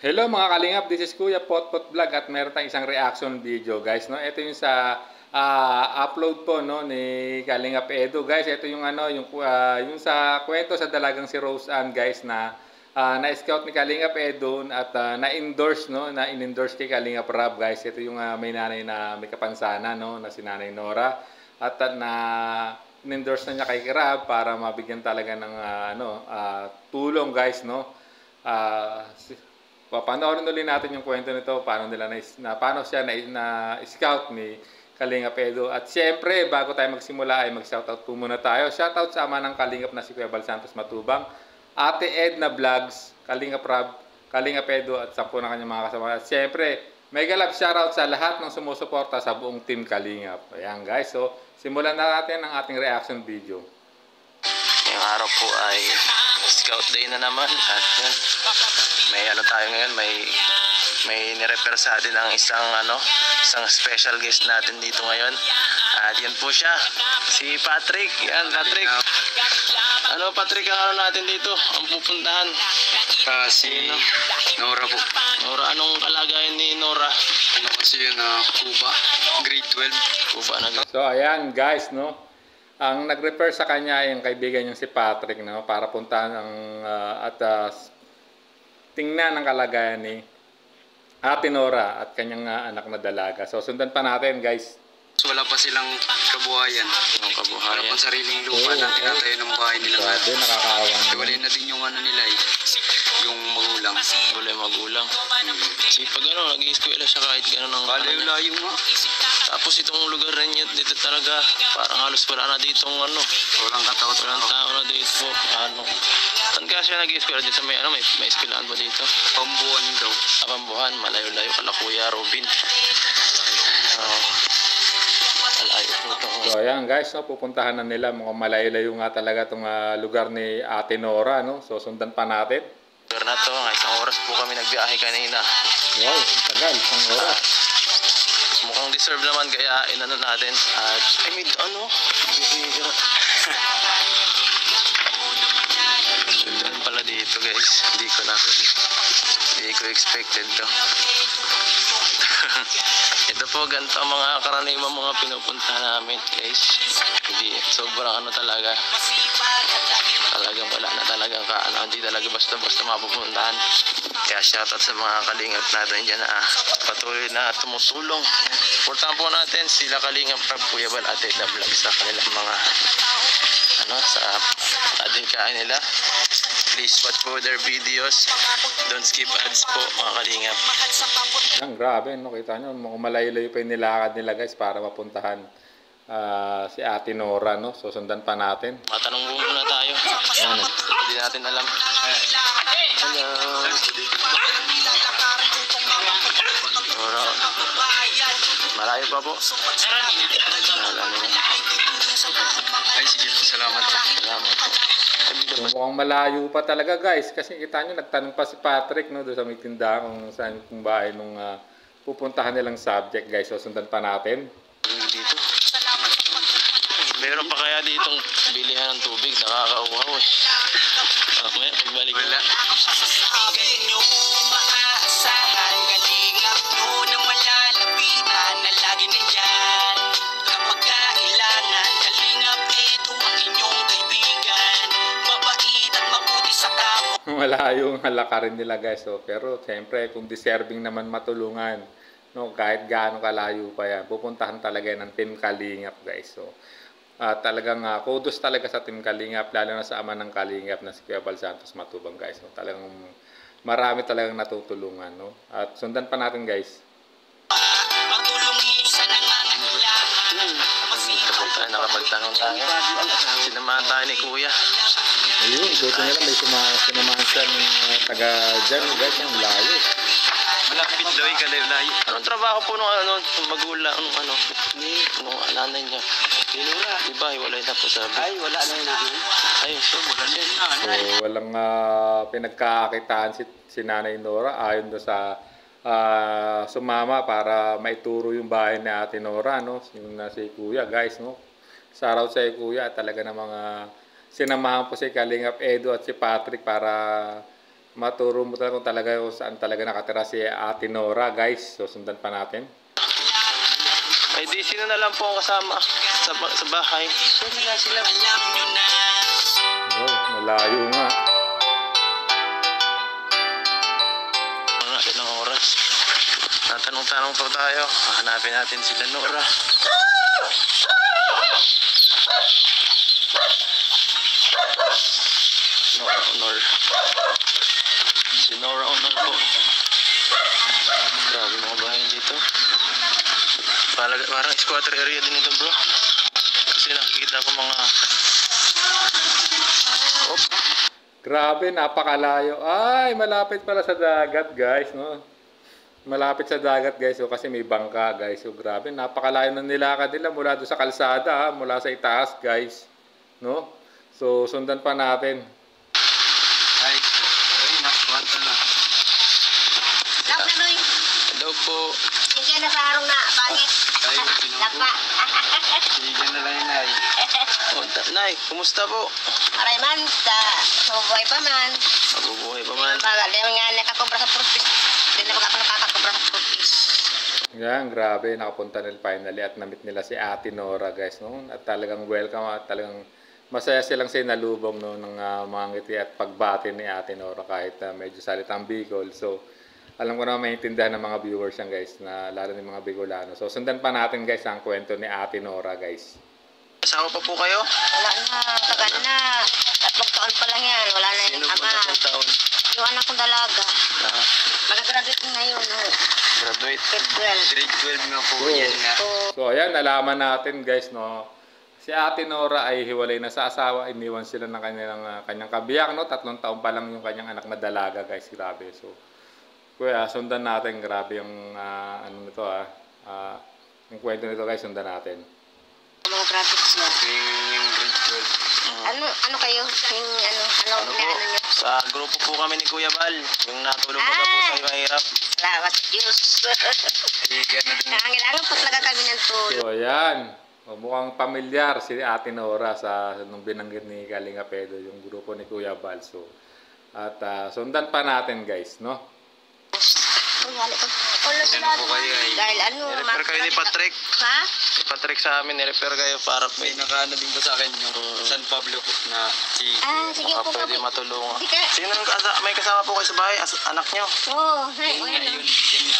Hello mga kalingap, this is Kuya Potpot Vlog at meron tayong isang reaction video guys, no. Ito yung sa upload po no ni Kalingap Edo guys. Ito yung yung sa kwento sa dalagang si Rose Ann guys na na-scout ni Kalingap Edo at na-endorse no, na in-endorse kay Kalingap Rab guys. Ito yung may nanay na may kapansana no, na si Nanay Nora at na in-endorse na niya kay Rab para mabigyan talaga ng tulong guys no. Papanoorin ulit natin yung kwento nito, paano siya na-scout ni Kalingap Edo. At siyempre, bago tayo magsimula ay mag-shoutout po muna tayo. Shoutout sa ama ng Kalingap na si Kuya Bal Santos Matubang, Ate Edna Vlogs, Kalingap Rab, Kalingap Edo at 10 na kanyang mga kasama. At siyempre, mega love shoutout sa lahat ng sumusuporta sa buong team Kalingap. Ayan guys, so simulan na natin ang ating reaction video. Ngayong araw po ay Scout Day na naman at yun, may tayo ngayon, may nirefer sa atin ang isang special guest natin dito ngayon. At yan po siya, si Patrick. Yan, Patrick. Patrick, ang natin dito, ang pupuntahan? Si Nora po. Nora, anong kalagayan ni Nora? Kasi yun, Cuba, grade 12. Cuba na. So ayan guys no. Ang nag-refer sa kanya ay ang kaibigan niya si Patrick no, para puntahan tingnan ang kalagayan ni Ate Nora at kanyang anak na dalaga. So sundan pa natin guys. So, wala pa silang kabuhayan. Wala pang sariling lupa na tinatayo ng bahay nila. Grabe, nakakaawa naman. Iwalay na din yung nila yung magulang. Wala magulang. Kasi pag nag-i-eskwela siya kahit gano'n ng Layo nga. Tapos itong lugar rin yun, dito talaga, parang halos wala na ditong Walang kataot. walang tao na dito. Saan kaya siya nag-i-eskwela dito? May eskwelahan ba dito? Pambuhan daw. Pambuhan, malayo-layo kala Kuya Robin. Malayo po ito. So ayan guys, no, pupuntahan na nila, mukhang malayo-layo nga talaga itong lugar ni Ate Nora no. So sundan pa natin. Lugar na to, isang oras po kami nagbiyahe kanina. Wow, tagal, isang oras. Mukhang deserve naman kaya natin. At bibira. Sundan pala dito guys. Hindi ko expected to. Ito po, ganito ang mga karaniwang mga pinupunta namin guys. Hindi, sobrang talaga. Talagang wala na talagang hindi talaga basta-basta mapupuntahan. Kaya shoutout sa mga kalingap natin dyan na patuloy na tumutulong. Supportahan po natin sila Kalingap Rab, Kuya Bal, Ate Edna Vlog sa kanilang mga sa adhikain nila. Please watch po their videos. Don't skip ads po mga kalingap. Ang grabe, no, kita nyo, mukhang malayo-layo pa yung nilakad nila guys para mapuntahan si Ate Nora no. So sundan pa natin. Matanong muna tayo. Hindi natin alam. Hello. Nora. Malayo pa po. Ay, sige po. Salamat. Mukhang malayo pa talaga guys kasi kita nyo nagtanong pa si Patrick no, doon sa may tindahan kung saan kung bahay nung pupuntahan nilang subject guys. So sundan pa natin. Dito. Meron pa kaya ditong bilihan ng tubig, nakakauhaw eh. May pagbalik wala. Malayo ang halakarin nila guys. So, pero siyempre kung deserving naman matulungan no, kahit gaano kalayo pa yan, pupuntahan talaga ng Team Kalingap guys. So talagang kudos talaga sa Team Kalingap, lalo na sa ama ng Kalingap na si Kuya Bal Santos Matubang guys. So, talagang marami talagang natutulungan no. At sundan pa natin guys. Nakapagtanong tayo. Sinamahan tayo ni Kuya. Ayun, buti nila may sinamahan siya ng taga dyan guys, yung layo. Malapit daw yung kalayo. Anong trabaho po nung magulang, nung nanay niya? Tinura. Diba, hiwalay na po sabi. Ay, wala na yun namin. Ay, so wala siya. So walang pinagkakakitaan si Nanay Nora ayon do sa sumama para maituro yung bahay ni Ate Nora no, yung si Kuya guys no. Shoutout sa Kuya, talaga ng mga sinamahan po si Kalingap Edo at si Patrick para maturo mo talaga kung talaga kung saan talaga nakatira si Ate Nora, guys. So sundan pa natin. Ay, di sino na lang po ang kasama sa bahay. Sila. Oh, malayo nga. Mga ilang oras. Tatanong-tanong po tayo. Hanapin natin sila Nora. Nora Honor. Si Nora Honor po. Grabe mga bahay dito. Parang squatter area din ito, bro. Kasi nakikita ko mga... Oh. Grabe, napakalayo. Ay, malapit pala sa dagat, guys, no? Malapit sa dagat, guys, so, kasi may bangka, guys. So, grabe, napakalayo ng nilakad nila mula doon sa kalsada, mula sa itaas, guys. No? So, sundan pa natin. Ay, nakuwanta na. Hello po. Hindi na sa harong na, pangit. Ay, sinupo. Lapa. Sige na lang yun, ay. Oh, Nay, kumusta po? Aray man, mabubuhay pa man. Mabubuhay pa man. Bagal, di nga nakakobra sa purpose. Di na ako nakakobra sa purpose. Yan, grabe, nakapunta nila finally at namit nila si Ate Nora, guys, no? At talagang welcome at talagang masaya silang sinalubong, no, ng mga ngiti at pagbati ni Ate Nora kahit medyo salitang Bicol. So, alam ko na maintindihan ng mga viewers yan, guys, na lalo ng mga Bicolano. So, sundan pa natin, guys, ang kwento ni Ate Nora, guys. Asawa pa po kayo? Wala na, tagal na. 3 taon pa lang yan, wala na Sino yung po ama. na taon? Yung anak kong dalaga. Ah, Mag-graduate na ngayon, graduate. grade 12. Grade 12 nga po, Oh. yan nga. So, ayan, nalaman natin, guys, no? Si Ate Nora ay hiwalay na sa asawa, iniwan sila ng kanyang kabiyak, no? 3 taon pa lang yung kanyang anak na dalaga, guys, grabe. So, kuya, sundan natin, grabe yung, ano nito, yung kwento nito, guys, sundan natin. Mga graduates niya. Yung grade 12. Ano kayo? Yung ano Ano po? nyo? Sa grupo po kami ni Kuya Bal. Yung natulog na po sa mahirap. Salamat sa Diyos. Sige na din. Nangangailangan po talaga kami ng tulong. So, ayan. O, mukhang pamilyar si Ate Nora sa nung binanggit ni Kalinga Pedro, yung grupo ni Kuya Balso. At sundan pa natin, guys, no? Ano po kayo ay? Dahil ano, Nirefer kayo ni Patrick. Ha? Si Patrick sa amin, nirefer kayo para May nakaano din po sa akin yung San Pablo po na si... Sige baka po pwede kami. matulungan. Hindi ka. Sino may kasama po kayo sa bahay? Anak nyo? Oo. Ay, Yun nga, yun. Yan nga.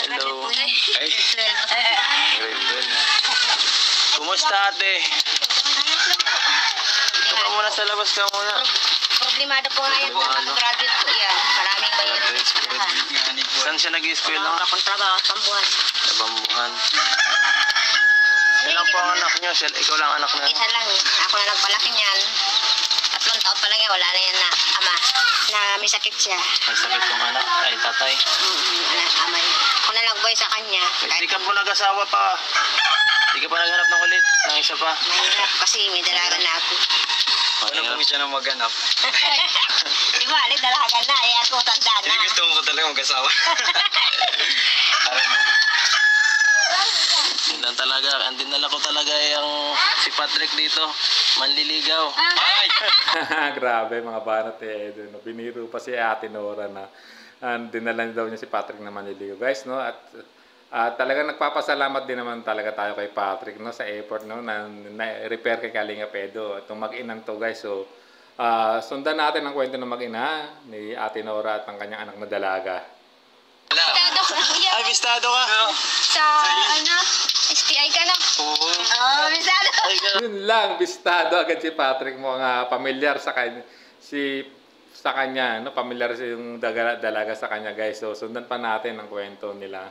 Hello. Ay, Grade 12. Kumusta ate? Ito ka muna sa labas ka muna. Problemado po nga yan. Mag-graduate po yan. Maraming bayan. nga ni po. Saan siya nag-i-school lang? Akong trabaho, sambuhan. Sa Bambuhan. Ilan po ang anak nyo? Ikaw lang anak na. Isa lang. Ako na nagpalaki niyan. 3 taon pa lang yan. Wala na yan na ama. Na may sakit siya. May sakit yung anak. Ay, tatay. Ama niya. Ako na nagboy sa kanya. Hindi ka po nag-asawa pa. Hindi ka pa naghanap ng ulit. Ng isa pa. Mahirap kasi may dalaga na ako. Wala po siya nang maghanap. Di ba? Dalaga na. Eh ako tanda na. Hindi gusto mo talaga mag-asawa. Alam mo. Yun lang talaga. Ang dinala ko talaga yung si Patrick dito. Manliligaw. Ay! Grabe, mga banat Edo, no? Biniro pa si Ate Nora na dinala daw niya si Patrick na manliligaw, guys, no? At talagang nagpapasalamat din naman talaga tayo kay Patrick, no, sa effort, no, na repair kay Kalinga Pedro itong mag-inang to, guys. So sundan natin ang kwento ng mag-ina ni Ate Nora at ang kanyang anak na dalaga. Wala. Tado ko yan. Ay, bistado ka. Sa STI ka na. Oo. Bisado. Ay, ganun. Yun lang, bistado agad si Patrick, mga pamilyar sa kanya, sa kanya, no, pamilyar yung dalaga sa kanya, guys. So sundan pa natin ang kwento nila.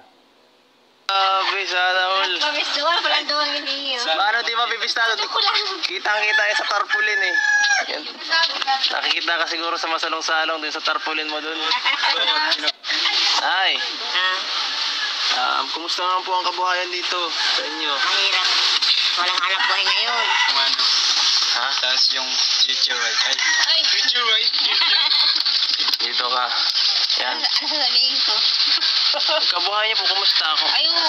Bisado all. Mabis doon, palang doon hindi yun. Paano di mabibistado? Kitang-kita yan sa tarpaulin eh. Yan. Nakikita ka siguro sa masalong-salong din sa tarpaulin mo dun. Ay, kumusta nga po ang kabuhayan dito sa inyo? Mahirap. Walang hanap buhay ngayon. Kung ano. Ha? Tapos yung future wife. Ay, future wife. Dito ka. Yan. Ano sasabihin ko? Kabuhay niyo po, kumusta ako? Ay, Ano?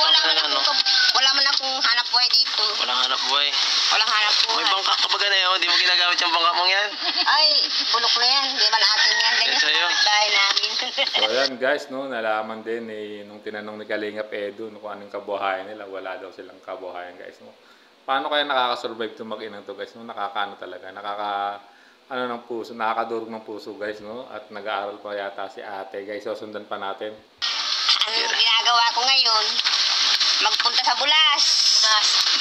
wala man akong hanap buhay dito. Walang hanap buhay. Walang hanap May buhay. bangka ka ba ganun? Di mo ginagamit yung bangka mong yan? Ay, bulok na yan. Di man atin yan. Ganyan Yan sa'yo. sa bahay namin. So ayan guys, no, nalaman din nung tinanong ni Kalingap Edu kung anong kabuhayan nila, wala daw silang kabuhayan guys. No? Paano kaya nakaka-survive itong mag-inang to guys? No? Nakakaano talaga, ano ng puso, nakakadurog ng puso guys, no? At nag-aaral pa yata si ate guys, so sundan pa natin. Ang ginagawa ko ngayon, magpunta sa bulas.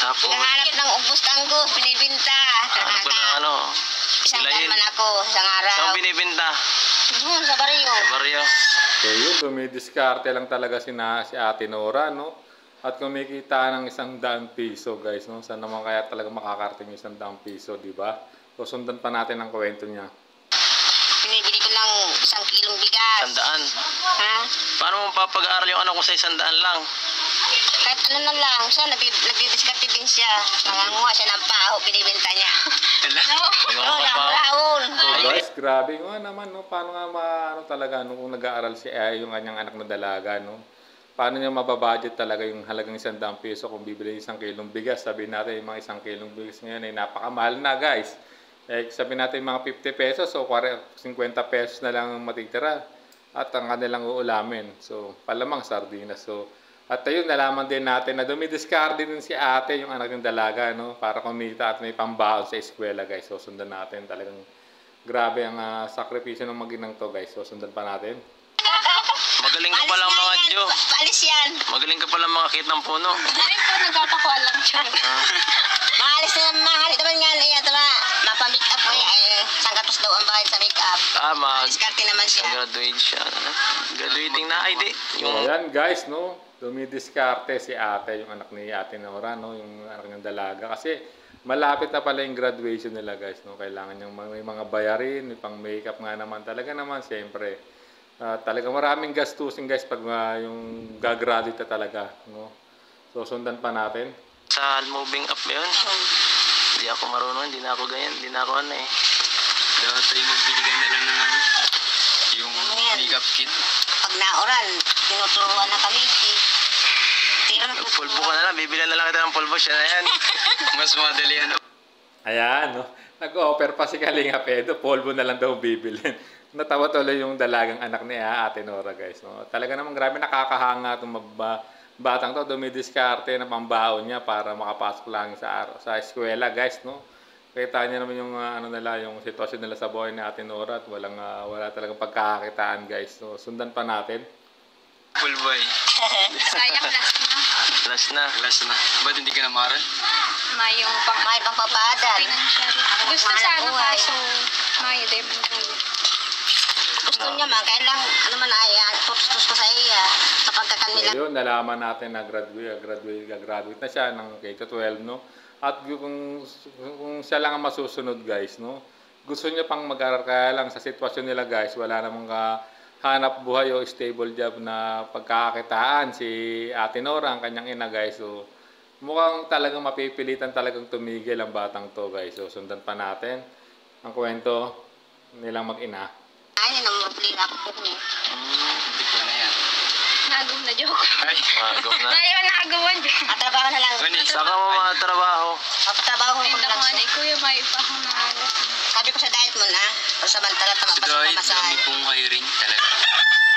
Tapos, Hinahanap ng ubus-tanggus, binibinta. hanap ko ng ano, Isang Ilayin. taon man ako, isang araw. saan binibinta? Doon sa baryo. Sa baryo. So yun, dumidiskarte lang talaga si ate Nora, no? At kumikita ng 100 piso guys, no? Saan naman kaya talaga makakarating yung 100 piso, di ba? So sundan pa natin ang kwento niya. Binibili ko ng 1 kilong bigas. 100. Ha? Paano mo papag-aaral yung anak ko sa 100 lang? Kahit ano na lang, siya, nagdidiskarte din siya. Nanganguha siya ng paho, binibenta niya. Oo, rahon. So guys, grabe nga naman, no? Paano nga ano talaga, no? Kung nag-aaral siya, yung kanyang anak na dalaga, no? Paano niya mababudget talaga yung halagang 100 piso kung bibili 1 kilong bigas? Sabihin natin, yung mga 1 kilong bigas ngayon ay napakamahal na guys. Sabihin natin mga 50 pesos o 50 pesos na lang matitira at ang kanilang uulamin. So, palamang sardinas. So, at ayun, nalaman din natin na dumidiscard din si ate, yung anak ng dalaga, no? Para kumita at may pambaon sa eskwela, guys. So, sundan natin. Talagang grabe ang sakripisyo ng maginang to, guys. So, sundan pa natin. Magaling ka pala mga Diyo. Paalis yan. Magaling ka pala mga kit ng puno. Ay po, nagpapakuha lang siya. Maalis na mahal naman nga niya. Ito na, mapa-make up ko ay sanggatos daw ang bayad sa make up. Diskarte naman siya. Graduate siya. Graduating na ay di. So, ayan, guys, no? Dumidiskarte si ate, yung anak ni ate Nora, no? Yung anak ng dalaga. Kasi malapit na pala yung graduation nila, guys, no? Kailangan niyang may mga bayarin, may pang makeup nga naman. Talaga naman, siyempre. Talaga maraming gastusin, guys, pag yung gagraduate na talaga, no? So, sundan pa natin. Sa moving up ba yun? Hindi ako marunong, hindi na ako ganyan, hindi na ako ano eh. Dapat tayo magbili ka na lang ng ano, yung yan? makeup kit. Pag nauran, tinuturuan na kami. Tira na Pulbo ka na lang, bibilan na lang kita ng pulbo, siya na yan. Mas madali ano. Ayan, no? Nag-offer pa si Kalinga Pedro, polvo na lang daw bibilin. Natawa tuloy yung dalagang anak ni ate Nora, guys, no? Talaga namang grabe, nakakahanga itong batang to, dumidiskarte na pambaon niya para makapasok lang sa eskwela, guys, no? Kita niya naman yung ano nila, yung sitwasyon nila sa buhay ni ate Nora at wala talagang pagkakakitaan, guys. So, sundan pa natin. Full boy. Sayang last na. Last na. Last na. Ba't hindi ka namaral? May pangpapadal. Gusto sana kaso may din. Gusto niya man, kaya lang, ano man ay, tutos ko sa iya. Sa pagkakanila. So, yun, nalaman natin na graduate na siya ng K-12, no? At kung siya lang ang masusunod, guys, no? Gusto niya pang mag-aral, kaya lang sa sitwasyon nila, guys, wala namang hanap buhay o stable job na pagkakakitaan si ate Nora, ang kanyang ina, guys. So, mukhang talagang mapipilitan talagang tumigil ang batang to, guys. So, sundan pa natin ang kwento nilang mag-ina. Ay, namabli na ako po niya. Hindi ko na yan. Nagum na joke. Ay, Magom na. Ngayon nagawan dyan. Matrabaho na lang. Gani. Saka mo mga trabaho. Papatrabaho ko Hindi lang ko siya. ni kuya may pahong na alas. Sabi ko sa diet mo na, samantala Sa tamapasok dahil, na masahe. dami pong hiring talaga.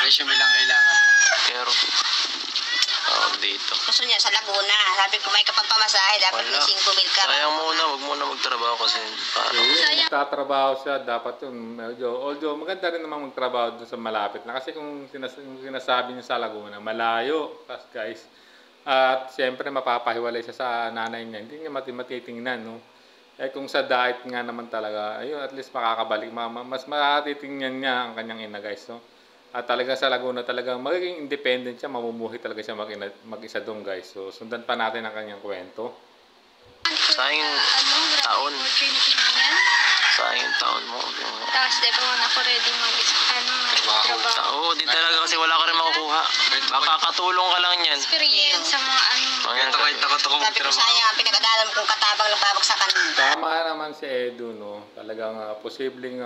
Resume lang kailangan. Pero, dito. Gusto niya sa Laguna. Sabi ko may kapagpamasahe, dapat Wala. may 5,000 ka. Sayang muna, wag muna magtrabaho kasi para. So, yun, magtatrabaho siya, dapat yun. Although maganda rin naman magtrabaho dun sa malapit na. Kasi kung sinasabi niya sa Laguna, malayo, guys. At siyempre mapapahiwalay siya sa nanay niya. Hindi niya matitingnan, no? Kung sa diet nga naman talaga, ayun, at least makakabalik. Mas matitingnan niya ang kanyang ina, guys, no? At talaga sa Laguna talaga magiging independent siya, mamumuhay talaga siya mag-isa doon, guys. So, sundan pa natin ang kanyang kwento. Sayang taon. Opportunity na yan. Sayang yung taon mo. Tapos di pa ako ready trabaho. Oo, di talaga kasi wala ka rin makukuha. Makakatulong ka lang yan. Experience sa mga ano. Kahit takot ako Sabi ko magtrabaho. sayang ang pinag-adalan kong katabang ng babagsakan. Tama naman si Edu, no? Talagang posibleng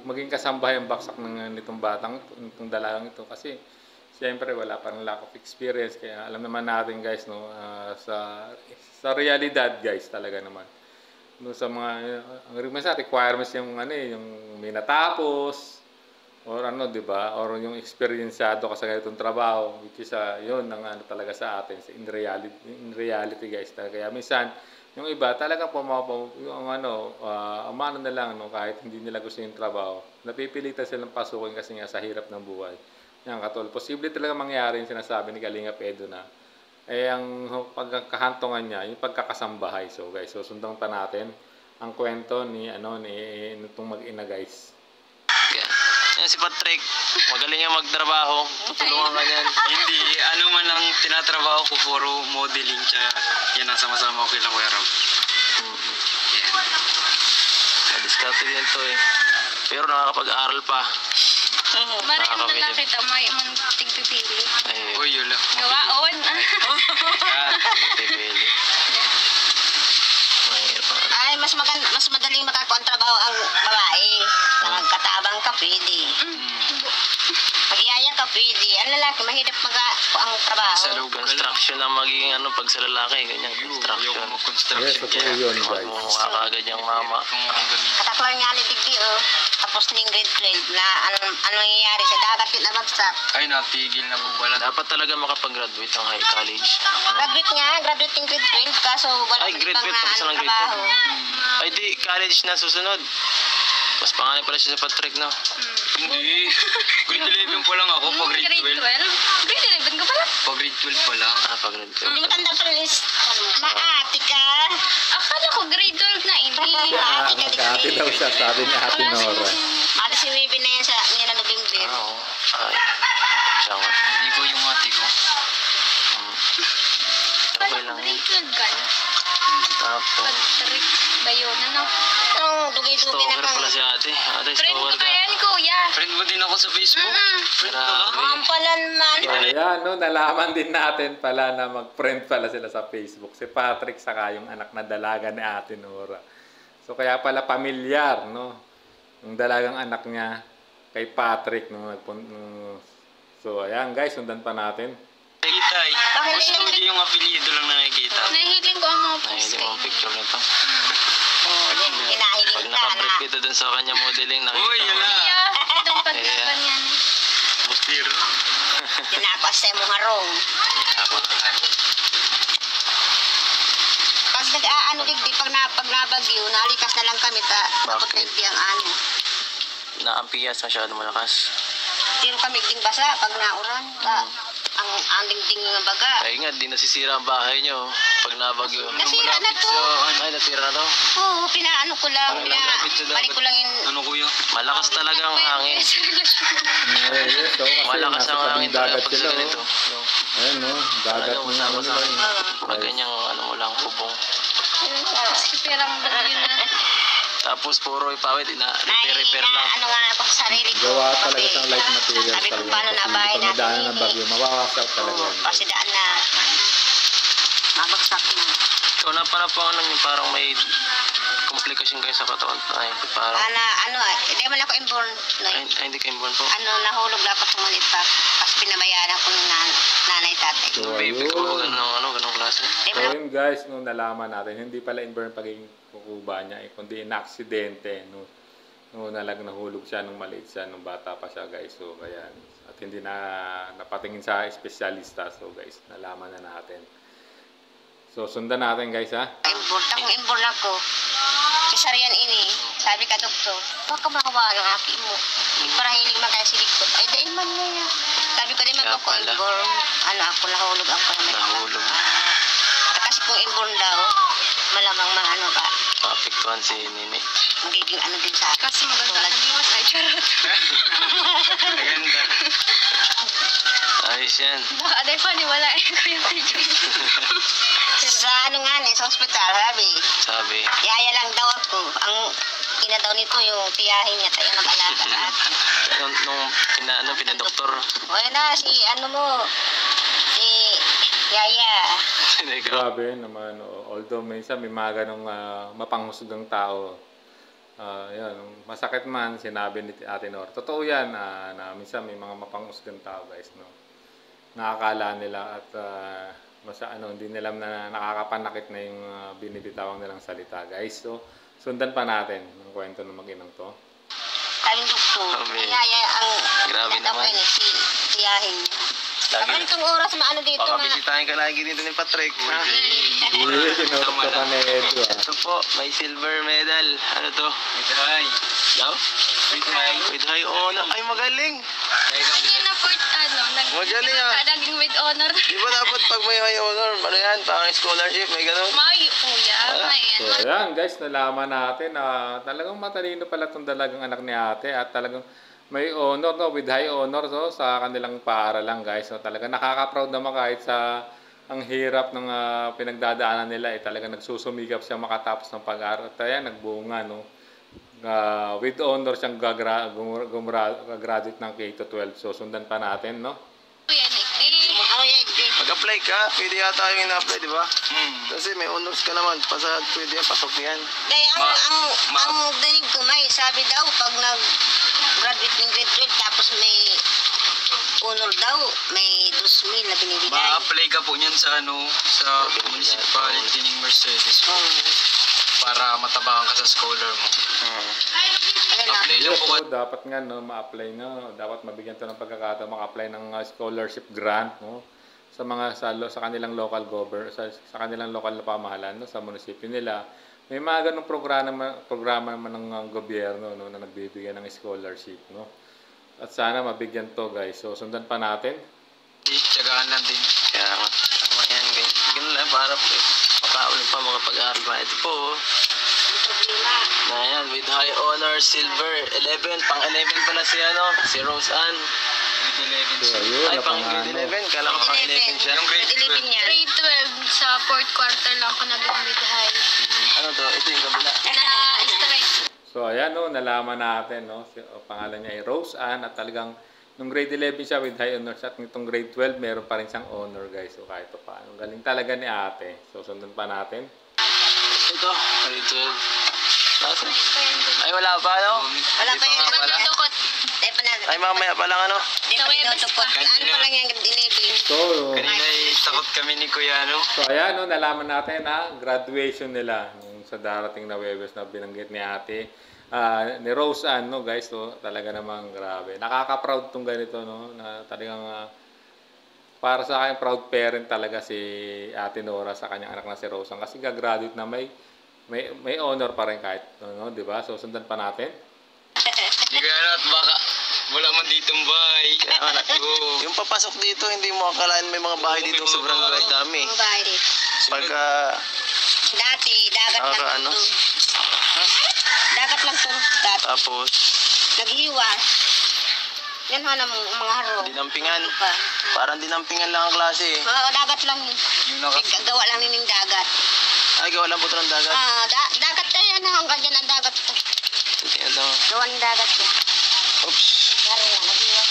maging kasambahay ang baksak ng nitong batang, nitong dalagang ito. Kasi siyempre wala parang lack of experience. Kaya alam naman natin guys, no, sa realidad guys talaga naman. No, sa mga, ang requirements yung ano yung may natapos, or ano, 'di ba? Or yung experienceado ka sa ganitong trabaho, which is yun ang ano talaga sa atin in reality guys. Kaya minsan yung iba talagang yung ano, umano na lang no, kahit hindi nila gusto yung trabaho. Napipilitan silang pasukin kasi nga sa hirap ng buhay. Yan katulad, posible talaga mangyari yung sinasabi ni Kalinga Edo na ang pagkakahantungan niya, yung pagkakasambahay. So guys, so sundan pa natin ang kwento ni itong mag-ina guys. Yan si Patrick, magaling yung magtrabaho. Tutulungan ka niyan. Hindi, ano man ang tinatrabaho ko, puro modeling siya. Yan ang sama-sama ko kila Kuya Rob. Madiskarte din to eh. Pero nakakapag-aral pa. Marami na nakita, may man tigpipili. Ay, Uy, yun lang. Gawaon. pipili. Ay, mas madaling makakuha ang trabaho ang babae. Na magkatabang ka, pwede. Magyaya ka, pwede. Ang lalaki, mahirap ang trabaho. Sa loob ka lang. Construction ang magiging ano pag sa lalaki, ganyan Ayoko construction. mag-construction. Yes, totoo yun guys. Mukha ka agad yung mama. Kataklan nga ni Digdi, tapos ning grade 12 na ano nangyayari sa dagat yun nabagsak. Ay, natigil na po pala. Dapat talaga makapag-graduate ng high college. Graduate ng grade 12, kaso wala Ay, grade ibang 12 tapos ng grade trabaho. Ay di, college na susunod. Mas panganay pala siya sa Patrick, no? Hindi. Grade 11 pa lang ako, pag grade 12. Grade 11 ka pala? Pag grade 12 pa lang. Pag grade 12. Hindi mo tanda pa rin maati ka. Akala ko grade 12 na, hindi. Magkati daw siya, sabi ni Ate Nora. Ate si Wibi na yan sa nila November. Oo. Ay, siya nga. Hindi ko yung ate ko. Akala Okay ko lang. grade 12 ka na. Tapos, Patrick, bayo na, no? Anong dugay-dugay na stalker kang... pala si ate. Ate, Friend stalker ko ka. kaya yan, kuya. Friend mo din ako sa Facebook. Friend ko lang. Ang palan man. So, ayan, no, nalaman din natin pala na mag-friend pala sila sa Facebook. Si Patrick saka yung anak na dalaga ni Ate Nora. So, kaya pala pamilyar, no? Yung dalagang anak niya kay Patrick. So, ayan guys, sundan pa natin. Nakikita eh. Bakit Basta hindi? hindi yung apelyido lang nakikita. Nahihiling ko ang mga post Nahilig kayo. mo picture nito. Hinahiling Pag ka nakabrief na. kita dun sa kanya modeling, nakita Uy, mo. yala. Itong paglaban yan. Mustir. Tinakas sa mong harong. Pag nag-aano digdi, pag nabagyo, nalikas na lang kami ta. Bakit Bakit? digdi ang ano. Naampiyas masyado malakas. Tiro kami ding basa pag nauran. Ang dingding ng baga. Ay nga, di nasisira ang bahay nyo pag nabagyo. Nasira na to. Ay, nasira na to. Oo, pinaano ko lang. Parang nagkapit sa Balik ko lang yung... Ano kuya? Malakas talaga ang hangin. Yes, so, kasi Malakas nasa ang tabing hangin dagat talaga pag sila, sa ganito. oh. Ayan, no, dagat Ano, mo na, ano sa lang. Pag ganyang ano mo lang, kubong. Kasi perang bagyo na. Tapos puro ipawit, repair lang. Ano nga ako sa sarili ko. Gawa talaga Kasi, siyang light materials Sabi ko, talaga. paano Kasi nabahay pag natin nadaanan ng yun bagyo, mawawasak talaga yan. Kasi daan na. Mabagsak na. So, napanapangan lang yung parang may komplikasyon kayo sa katawan. Ay, parang, Ano, hindi man ako inborn. ay, hindi kayo born po. Nahulog dapat sa maliit pa. Tapos pinabayaan ako ng nanay tatay. So, Baby ko, ayun. ganong klase. Di So ba? yun guys, nung nalaman natin, hindi pala inborn pagiging kukuba niya, kundi inaksidente. Nung nahulog siya nung maliit siya, nung bata pa siya guys. So kaya, at hindi na napatingin sa espesyalista. So guys, nalaman na natin. So sundan natin guys ha. Inborn ako. Cesarean ini. Sabi ka doktor, baka makawa ng aki mo. Para hiling man kayo silikot. Ay, dahil man mo yan. Sabi ko, di man Kaya ako pala. inborn. Ako nahulog ako naman. Nahulog. Kasi kung inborn daw, malamang mga ka. Maapektuhan si Nini. Magiging ano din sa akin. Kasi maganda ang liwas. Ay, charot. Maganda. Ayos yan. Baka aday pa niwala eh, Kuya Pedro. Sa sa hospital, Sabi, yaya lang daw ako. Ang ina daw nito yung tiyahin niya, tayo nag-alaga sa akin. nung pinadoktor. Wala na, si Yaya. Grabe naman. Although minsan may mga ganong mapanghusgang tao. Yan, masakit man, sinabi ni Ate Nor. Totoo yan na minsan may mga mapanghusgang tao guys. No? nakakala nila at hindi nila na nakakapanakit na yung binibitawang nilang salita, guys. So, sundan pa natin ang kwento ng mag-inang to. Aling doktor. Amen. Kaya ang Grabe naman. siyahin. Lagi. Kapag itong oras maano dito Baka mga... bisitahin ka lagi dito ni Patrick. Ha? Sinurot ka pa ni Edo, Ito po, may silver medal. Ano to? With high. Daw? With high. With high honor. Ay, magaling. Lagi na for, Magaling ah. naging with honor. Di ba dapat pag may high honor, ano yan, parang scholarship, may ganun? May, kuya. So, ayan guys, nalaman natin na talagang matalino pala itong dalagang anak ni ate at talagang may honor, no, with high honor, so, sa kanilang paaralan, guys. So, talagang nakaka-proud naman kahit sa ang hirap ng pinagdadaanan nila, talagang nagsusumikap siya makatapos ng pag-aaral. At ayan, nagbunga, no. With honor siyang graduate ng K-12. So, sundan pa natin, no. Kuya, Nick. Mag-apply ka, pwede yata yung ina-apply, di ba? Kasi may honors ka naman, pasad, pwede yan, pasok yan. Kaya ang danig ko may sabi daw pag nag-graduate ng grade 12 tapos may honor daw, may 2,000 na binibigay. Ma-apply ka po niyan sa sa municipality ng Mercedes po. Para matabakan ka sa scholar mo. Apply lang Yes, po. so, dapat nga, no, ma-apply na. Dapat mabigyan to ng pagkakataon maka-apply ng scholarship grant, no, sa mga sa kanilang local sa kanilang lokal na pamahalaan, no, sa munisipyo nila. May mga ganung programa naman ng gobyerno, no, na nagbibigay ng scholarship, no. At sana mabigyan to, guys. So sundan pa natin. Tiyagaan lang din. Kaya nga, tama yan guys. Ganun lang, para po, makaulit pa makapag-aaral pa. Ito po, na yan, with high honor, silver, 11, pang 11 pala si Rose Ann. So ayun, Ay, pang napangano. grade 11, kala ko pang 11 siya. Yung grade 12. niya. Grade 12 sa 4th quarter lang ako naging with high. Ano to? Ito yung kabila. Na-strike. So ayan, no, nalaman natin, no, pangalan niya ay Rose Ann at talagang nung grade 11 siya with high honors at nitong grade 12 meron pa rin siyang honor, guys. So kahit pa paano, galing talaga ni ate. So sundan pa natin. Ito, grade 12. Nasa? Ay, wala pa, no? Wala pa yun. Wala. Tukot. Di pa na. Ay, mamaya pa lang, ano? Di pa tinutupot. Ano pa lang yung grade 11. So, Kanina takot kami ni Kuya, no? so ayan, no, nalaman natin na graduation nila yung sa darating na Webes na binanggit ni ate. Ni Rose Ann, no, guys. So, talaga namang grabe. Nakaka-proud tong ganito, no, na talagang para sa akin, proud parent talaga si Ate Nora sa kanyang anak na si Rose Ann kasi gagraduate na may honor pa rin kahit, no, di ba? So, sundan pa natin. Hindi ko yan at baka wala man ditong bahay. Kaya nga, yung papasok dito, hindi mo akalain may mga bahay dito sobrang dami. Mga bahay dito. Pagka, Dati, dagat lang ano? ito. Dagat lang ito. Dati. tapos, Nag-iwas. Yan ho ng mga haro. dinampingan. Pa. Parang dinampingan lang ang klase eh. Oo, dagat lang yun. Yung naka... Gawa lang yun yung dagat. Ay, gawa lang po ito ng dagat. Dagat na yan. Hanggang dyan ang dagat ito. Tingnan daw. Gawa ng dagat yan. Oops. Garo yan, nag-iwas.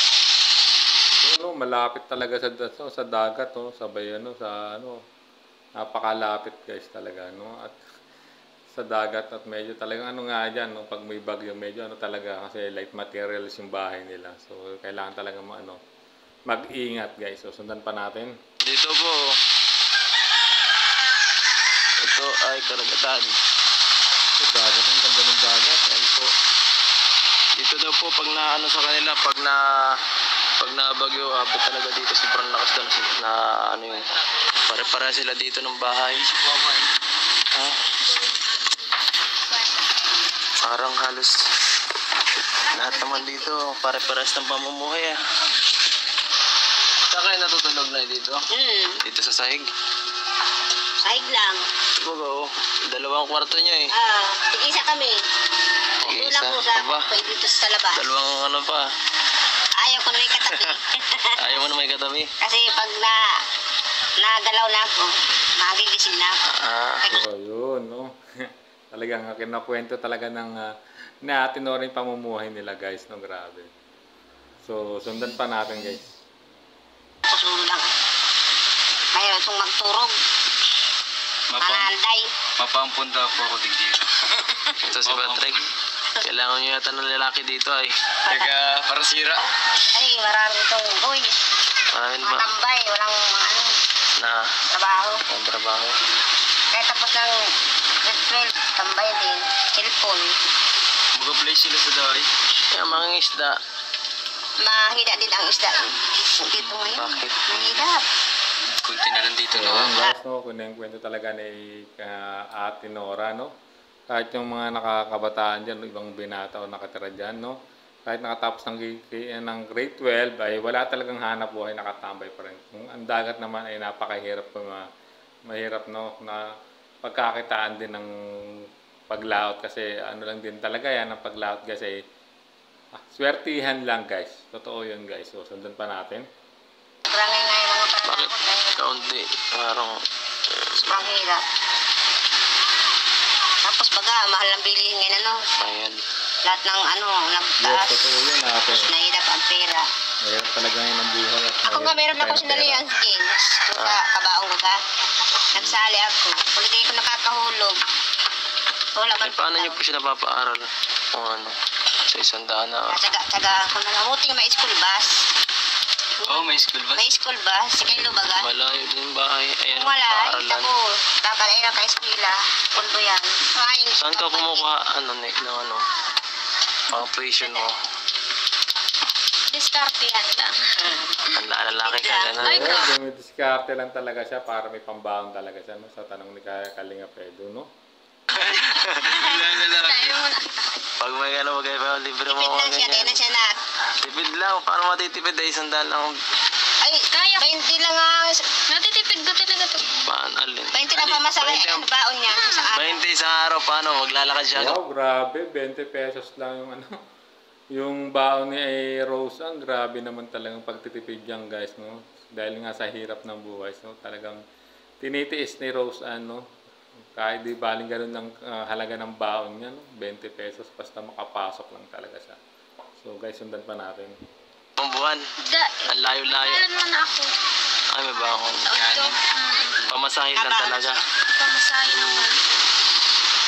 So, no, malapit talaga sa dagat, no, sabay, napakalapit, guys, talaga, no, at sa dagat at medyo talagang nga dyan, no, pag may bagyo, medyo talaga, kasi light materials yung bahay nila. So, kailangan talaga mag-ingat, guys. So, sundan pa natin. Dito po, ito ay karagatan. So, dagat, ang ganda ng dagat. Ayan po. Dito daw po, pag sa kanila, pag nabagyo, abot talaga dito, sobrang lakas daw yun. Pare-para sila dito ng bahay. Ha? Parang halos lahat naman dito, pare-paras ng pamumuhay ah. Saan kayo natutulog na dito? Dito sa sahig? Sahig lang. Bago, 2 kwarto nyo eh. Tig-isa kami. Doon lang po sa dito sa labas. 2 ano pa. Ayaw ko na may katabi. Ayaw mo na may katabi. Kasi pag nagalaw na ako, magigising na ako. So, yun, no. Talagang kinakwento talaga na Ate Nora yung pamumuhay nila, guys, no, grabe. So, sundan pa natin, guys. Susulo lang. Mayroon itong magturog. Mananday. Mapampunta po ako dito. Ito si Patrick. Kailangan nyo yata ng lalaki dito ay. Taga para sira. Ay, marami itong boy. Maraming Mga ba? tambay, walang ano, Na, trabaho. ang trabaho. Kaya tapos ng grade 12, tambay din. Cellphone. Mag-apply sila sa dahi. Kaya mga isda. Mahina din ang isda dito ngayon. Bakit? Mahirap. Kunti na lang dito, So, no? yan guys, no, kung yung kwento talaga ni Ate Nora, no, kahit yung mga nakakabataan dyan, ibang binata o nakatira dyan, no, kahit nakatapos ng grade 12, ay wala talagang hanap buhay, nakatambay pa rin. Ang dagat naman ay napakahirap, mahirap, no, na pagkakitaan din ng paglaot, kasi ano lang din talaga yan, ang paglaot guys ay swertihan lang guys. Totoo yun guys. So, sundan pa natin. Sobrang nga yung mga Bakit? panahon dahil Kaunti. Parang, sobrang hirap. Tapos baga, mahal ang bilihin ngayon ano. ayan. Lahat ng ano, Yes, nagtaas. totoo yun ate. Tapos nahirap ang pera. Mahirap talaga ngayon ang buhay. at Ako nga mahirap meron ako tayo ng sinalihan sa games. Doon sa kabaong ko ka. Nagsali ako. Kung hindi ko nakakahulog. Wala man. Eh, paano niyo po siya napapaaral? Kung ano? Sa 100 na. Tsaga-tsaga ako na lang. Buti may school bus. Oo, may school bus. May school bus. Si Kailo baga. Malayo din yung bahay. Ayan, Kung wala, paaralan. ako. Tatalay lang ka eskwela. Pundo yan. Ay, Saan ka kumukuha, ano, Nick, ng ano? Pang tuition mo? Diskartehan lang. Ang lalaki ka, gano'n. Ay, pera. Yeah, dumidiskarte lang talaga siya para may pambaon talaga siya, no? Sa tanong ni Kalinga Pedro, no? Tayo muna. Pag may ano, magkaiba, libre mo Tipid ako lang siya. Dahil ganyan. na siya na. Tipid lang, paano matitipid ay 100 lang? Ay, kaya. 20 lang nga. Natitipid ko talaga to. Paano, alin? 20 lang pamasahe. 20 Ano baon niya? Sa araw. 20 isang araw, paano? Maglalakad siya. Wow, grabe. 20 pesos lang yung ano. Yung baon ni Rose, ang grabe naman talagang pagtitipid yan guys, no? Dahil nga sa hirap ng buhay, no? Talagang tinitiis ni Rose, ano? Kahit di baling ganun ng halaga ng baon niya, no? 20 pesos, basta makapasok lang talaga siya. So guys, sundan pa natin. Ang buwan. Ang layo-layo. Alam mo na ako. Ay, may bangon. Ito. Pamasahin lang talaga. Pamasahin naman.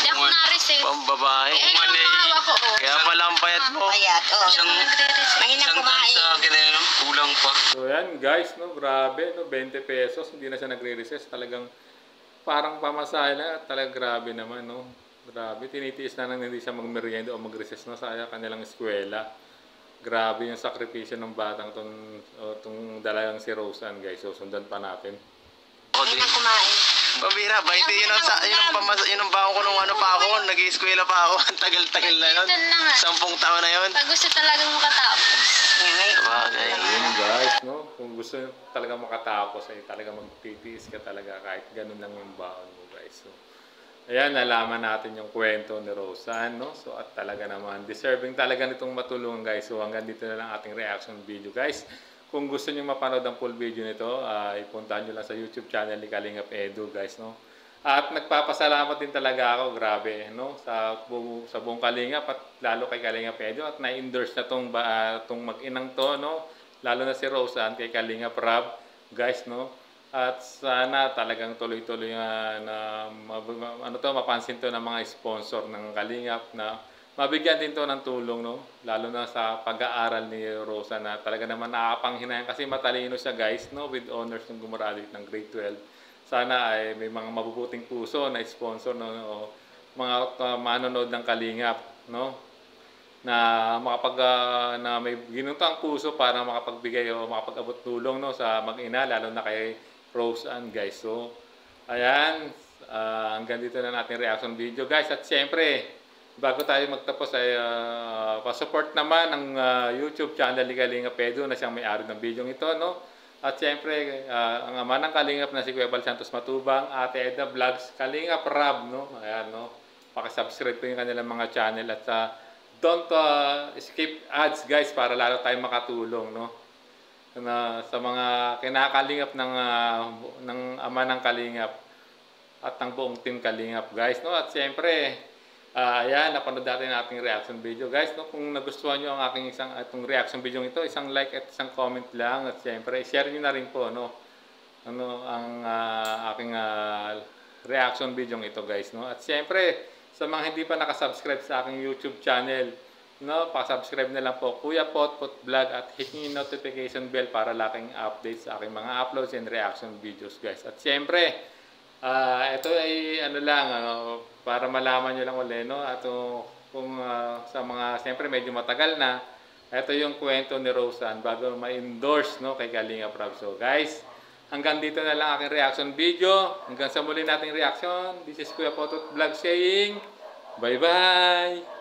Hindi ako na-receive. Pambabae. Eh, ano ang maawa ko, oh. Kaya pala ang payat mo. Payat. Oh. Isang, Nagre-receive. Mahinang isang taon kumain. sa akin, ano, kulang pa. So yan guys, no? Grabe, no? 20 pesos, hindi na siya nagre-recess. Talagang parang pamasahe na, talagang grabe naman, no? Grabe, tinitiis na nang hindi siya magmerienda o mag-recess, no? Sa kanilang eskwela. Grabe yung sakripisyo ng batang itong dalagang si Roseanne, guys. So, sundan pa natin. Ako din. Mahinang kumain. Pabira, 20 yun ang baon ko nung ano pa ako, nag-eskwela pa ako. Ang tagal-tagal na yun. Ito na nga. 10 taon na yun. Pag gusto talagang makatapos. Sabagay. Ayun guys, no? Kung gusto nyo talaga makatapos, ay talaga magtitiis ka talaga kahit ganun lang yung baon mo, guys. So, ayan, nalaman natin yung kwento ni Roseanne, no? So, at talaga naman, deserving talaga nitong matulungan, guys. So, hanggang dito na lang ating reaction video, guys. Kung gusto niyo mapanood ang full video nito, ipuntahan nyo lang sa YouTube channel ni Kalingap Edu, guys, no? At nagpapasalamat din talaga ako, grabe, no? Sa buong Kalingap at lalo kay Kalingap Edu at na-endorse na tong mag-inang to, no? Lalo na si Roseanne kay Kalingap Rab, guys, no? At sana talagang tuloy-tuloy na mapansin to ng mga sponsor ng Kalingap na mabigyan din to ng tulong, no? Lalo na sa pag-aaral ni Rosa na talaga naman nakakapanghinayan kasi matalino siya, guys, no? With honors ng gumraduate ng grade 12. Sana ay may mga mabubuting puso na sponsor, no? O mga manonood ng Kalingap, no? Na na may ginuntang puso para makapagbigay o makapag-abot tulong, no? Sa mag-ina, lalo na kay Roseanne, guys. So, ayan. Hanggang dito na natin reaction video, guys. At siyempre, bago tayo magtapos ay pa-support naman ang YouTube channel ni Kalingap Edu na siyang may-ari ng video ito, no? At siyempre, ang ama ng Kalingap na si Kuya Bal Santos Matubang, Ate Edna Vlogs, Kalingap Rab, no? Ayan, no? Paki-subscribe po yung kanilang mga channel at don't skip ads, guys, para lalo tayong makatulong, no? Sa mga kinakalingap ng ama ng Kalingap at ng buong team Kalingap, guys, no? At siyempre, ayan, napanood natin ang ating reaction video, guys, no? Kung nagustuhan nyo ang aking itong reaction video ito, isang like at isang comment lang, at siyempre share nyo na rin po, no? Ang aking reaction video ito, guys, no? At siyempre, sa mga hindi pa nakasubscribe sa aking YouTube channel, no, pa-subscribe na lang po Kuya Potpot Vlog at hit niyo yung notification bell para laking updates sa aking mga uploads and reaction videos guys. At syempre, ito ay ano lang, para malaman nyo lang ulit, no? At kung sa mga, syempre medyo matagal na, ito yung kwento ni Roseanne bago ma-endorse, no, kay Kalinga Prab. So guys, hanggang dito na lang aking reaction video. Hanggang sa muli nating reaction, this is Kuya Potpot Vlog saying, bye-bye!